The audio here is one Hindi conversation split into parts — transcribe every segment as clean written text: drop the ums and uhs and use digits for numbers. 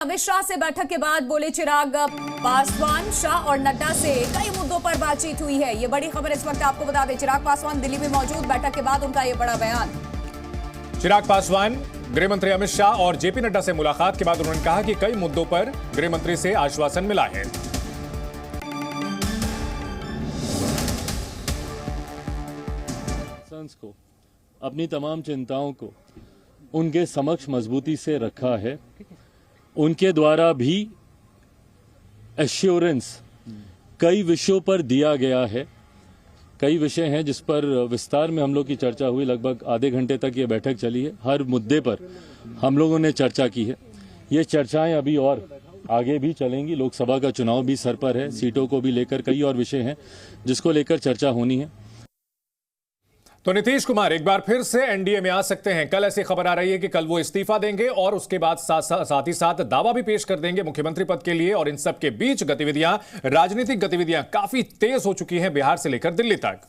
अमित शाह से बैठक के बाद बोले चिराग पासवान। शाह और नड्डा से कई मुद्दों पर बातचीत हुई है। ये बड़ी खबर इस वक्त आपको बता दें, चिराग पासवान दिल्ली में मौजूद, बैठक के बाद उनका ये बड़ा बयान। चिराग पासवान गृह मंत्री अमित शाह और जेपी नड्डा से मुलाकात के बाद उन्होंने कहा कि कई मुद्दों पर गृह मंत्री से आश्वासन मिला है। को अपनी तमाम चिंताओं को उनके समक्ष मजबूती से रखा है। उनके द्वारा भी एश्योरेंस कई विषयों पर दिया गया है। कई विषय हैं जिस पर विस्तार में हम लोग की चर्चा हुई। लगभग आधे घंटे तक ये बैठक चली है। हर मुद्दे पर हम लोगों ने चर्चा की है। ये चर्चाएं अभी और आगे भी चलेंगी। लोकसभा का चुनाव भी सर पर है, सीटों को भी लेकर कई और विषय हैं जिसको लेकर चर्चा होनी है। तो नीतीश कुमार एक बार फिर से एनडीए में आ सकते हैं। कल ऐसी खबर आ रही है कि कल वो इस्तीफा देंगे और उसके बाद साथ ही साथ दावा भी पेश कर देंगे मुख्यमंत्री पद के लिए। और इन सब के बीच राजनीतिक गतिविधियां काफी तेज हो चुकी हैं, बिहार से लेकर दिल्ली तक।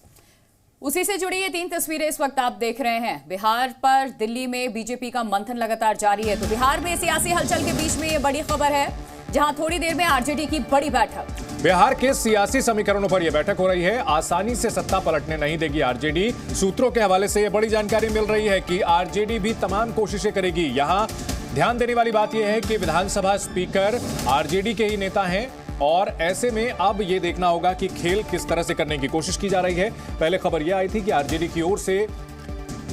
उसी से जुड़ी ये 3 तस्वीरें इस वक्त आप देख रहे हैं। बिहार पर दिल्ली में बीजेपी का मंथन लगातार जारी है। तो बिहार में सियासी हलचल के बीच में ये बड़ी खबर है, जहां थोड़ी देर में आरजेडी की बड़ी बैठक। बिहार के सियासी समीकरणों पर यह बैठक हो रही है। आसानी से सत्ता पलटने नहीं देगी आरजेडी। सूत्रों के हवाले से यह बड़ी जानकारी मिल रही है कि आरजेडी भी तमाम कोशिशें करेगी। यहां ध्यान देने वाली बात यह है कि विधानसभा स्पीकर आरजेडी के ही नेता हैं और ऐसे में अब यह देखना होगा कि खेल किस तरह से करने की कोशिश की जा रही है। पहले खबर यह आई थी कि आरजेडी की ओर से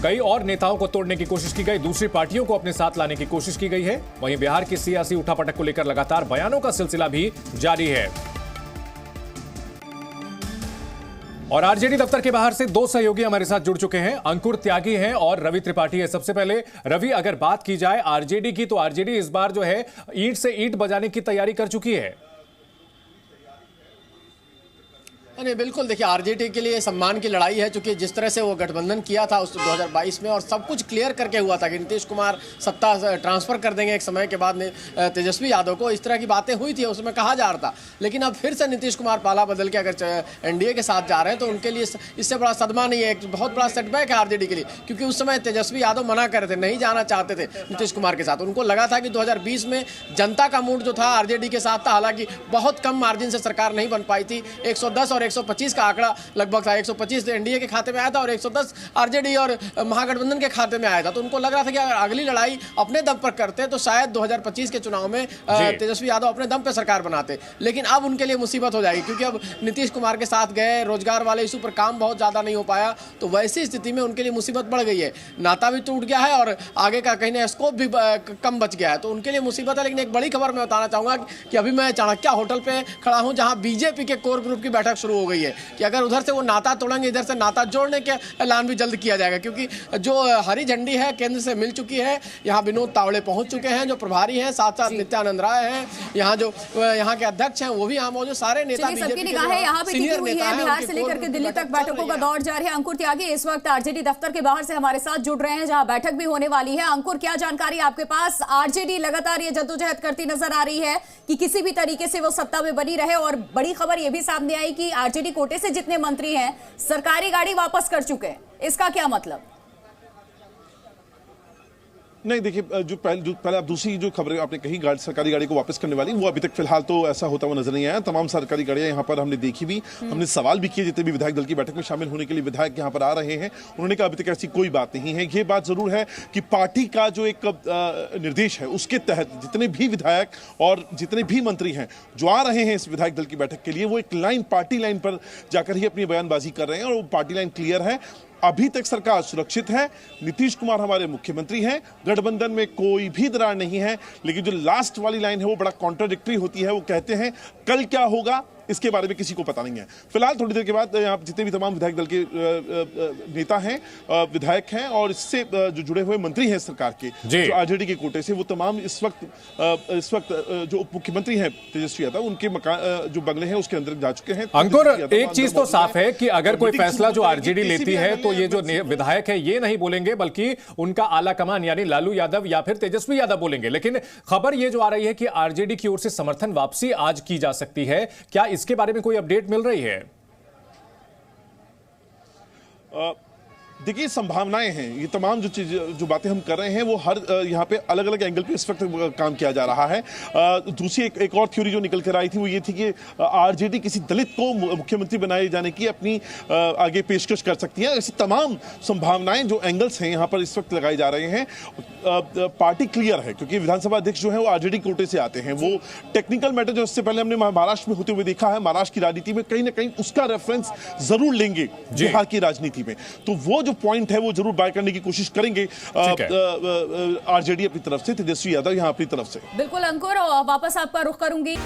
कई और नेताओं को तोड़ने की कोशिश की गई, दूसरी पार्टियों को अपने साथ लाने की कोशिश की गई है। वहीं बिहार की सियासी उठापटक को लेकर लगातार बयानों का सिलसिला भी जारी है। और आरजेडी दफ्तर के बाहर से 2 सहयोगी हमारे साथ जुड़ चुके हैं। अंकुर त्यागी हैं और रवि त्रिपाठी है। सबसे पहले रवि, अगर बात की जाए आरजेडी की, तो आरजेडी इस बार जो है ईंट से ईंट बजाने की तैयारी कर चुकी है। नहीं, बिल्कुल। देखिए, आरजेडी के लिए सम्मान की लड़ाई है, क्योंकि जिस तरह से वो गठबंधन किया था उस 2022 में और सब कुछ क्लियर करके हुआ था कि नीतीश कुमार सत्ता ट्रांसफर कर देंगे एक समय के बाद तेजस्वी यादव को, इस तरह की बातें हुई थी, उसमें कहा जा रहा था। लेकिन अब फिर से नीतीश कुमार पाला बदल के अगर एनडीए के साथ जा रहे हैं तो उनके लिए इससे बड़ा सदमा नहीं है, एक बहुत बड़ा सेटबैक है आरजेडी के लिए। क्योंकि उस समय तेजस्वी यादव मना कर रहे थे, नहीं जाना चाहते थे नीतीश कुमार के साथ। उनको लगा था कि 2020 में जनता का मूड जो था आरजेडी के साथ था। हालांकि बहुत कम मार्जिन से सरकार नहीं बन पाई थी। 110 और 125 का आंकड़ा लगभग था। 125 एनडीए के खाते में आया था और 110 आरजेडी और महागठबंधन के खाते में आया था। तो उनको लग रहा था कि अगर अगली लड़ाई अपने दम पर करते तो शायद 2025 के चुनाव में तेजस्वी यादव अपने दम पर सरकार बनाते। लेकिन अब उनके लिए मुसीबत हो जाएगी, क्योंकि अब नीतीश कुमार के साथ गए, रोजगार वाले इशू पर काम बहुत ज्यादा नहीं हो पाया। तो वैसी स्थिति में उनके लिए मुसीबत बढ़ गई है। नाता भी टूट गया है और आगे का कहीं स्कोप भी कम बच गया है। तो उनके लिए मुसीबत है। लेकिन एक बड़ी खबर मैं बताना चाहूंगा कि अभी मैं चाणक्य होटल पे खड़ा हूं, जहां बीजेपी के कोर ग्रुप की बैठक शुरू हो गई है कि अगर उधर से वो नाता तोड़ेंगे, इधर से नाता जोड़ने के ऐलान भी जल्द किया जाएगा। क्योंकि जो हरी झंडी है केंद्र से मिल चुकी है। यहाँ विनोद तावड़े पहुंच चुके हैं जो प्रभारी हैं, साथ साथ नित्यानंद राय हैं, यहाँ जो यहाँ के अध्यक्ष हैं वो भी यहाँ मौजूद। सारे नेता सबकी निगाहें यहाँ पे टिकी हुई है। बिहार से लेकर के दिल्ली तक बैठकों का दौर जारी है। अंकुर त्यागी इस वक्त आरजेडी दफ्तर के बाहर से हमारे साथ जुड़ रहे हैं, जहाँ बैठक भी होने वाली है। अंकुर, क्या जानकारी आपके पास? आरजेडी लगातार ये जद्दोजहद करती नजर आ रही है कि किसी भी तरीके से वो सत्ता में बनी रहे। और बड़ी खबर यह भी सामने आई कि आरजेडी कोटे से जितने मंत्री हैं सरकारी गाड़ी वापस कर चुके हैं। इसका क्या मतलब? नहीं, देखिए, जो पहले आप दूसरी जो खबर आपने कही सरकारी गाड़ी को वापस करने वाली, वो अभी तक फिलहाल तो ऐसा होता हुआ नजर नहीं आया। तमाम सरकारी गाड़ियां यहाँ पर हमने देखी भी, हमने सवाल भी किए। जितने भी विधायक दल की बैठक में शामिल होने के लिए विधायक यहाँ पर आ रहे हैं, उन्होंने कहा अभी तक ऐसी कोई बात नहीं है। ये बात जरूर है कि पार्टी का जो एक निर्देश है उसके तहत जितने भी विधायक और जितने भी मंत्री हैं जो आ रहे हैं इस विधायक दल की बैठक के लिए, वो एक लाइन, पार्टी लाइन पर जाकर ही अपनी बयानबाजी कर रहे हैं। और वो पार्टी लाइन क्लियर है। अभी तक सरकार सुरक्षित है। नीतीश कुमार हमारे मुख्यमंत्री हैं। गठबंधन में कोई भी दरार नहीं है। लेकिन जो लास्ट वाली लाइन है वो बड़ा कॉन्ट्राडिक्टरी होती है। वो कहते हैं कल क्या होगा इसके बारे में किसी को पता नहीं है। फिलहाल थोड़ी देर के बाद यहाँ जितने भी तमाम विधायक दल के नेता हैं, विधायक हैं और इससे जो जुड़े हुए मंत्री हैं सरकार के, जो आरजेडी के कोटे से, वो तमाम इस वक्त जो उप मुख्यमंत्री हैं तेजस्वी यादव, उनके मकान जो बंगले हैं उसके अंदर जा चुके हैं। अंकुर, एक चीज तो साफ है कि अगर कोई फैसला जो आरजेडी लेती है तो ये जो विधायक है ये नहीं बोलेंगे, बल्कि उनका आला कमान यानी लालू यादव या फिर तेजस्वी यादव बोलेंगे। लेकिन खबर ये जो आ रही है कि आरजेडी की ओर से समर्थन वापसी आज की जा सकती है, क्या इसके बारे में कोई अपडेट मिल रही है? देखिए संभावनाएं हैं, ये तमाम जो बातें हम कर रहे हैं वो हर यहाँ पे अलग अलग एंगल पे इस वक्त काम किया जा रहा है। दूसरी एक और थ्योरी जो निकल कर आई थी वो ये थी कि आरजेडी किसी दलित को मुख्यमंत्री बनाए जाने की अपनी आगे पेशकश कर सकती है। ऐसी तमाम संभावनाएं जो एंगल्स हैं यहाँ पर इस वक्त लगाए जा रहे हैं। पार्टी क्लियर है क्योंकि विधानसभा अध्यक्ष जो है वो आरजेडी कोटे से आते हैं। वो टेक्निकल मैटर जो इससे पहले हमने महाराष्ट्र में होते हुए देखा है, महाराष्ट्र की राजनीति में कहीं ना कहीं उसका रेफरेंस जरूर लेंगे बिहार की राजनीति में, तो वो जो पॉइंट है वो जरूर बाय करने की कोशिश करेंगे आरजेडी अपनी तरफ से, तेजस्वी यादव यहां अपनी तरफ से। बिल्कुल अंकुर, वापस आपका रुख करूंगी।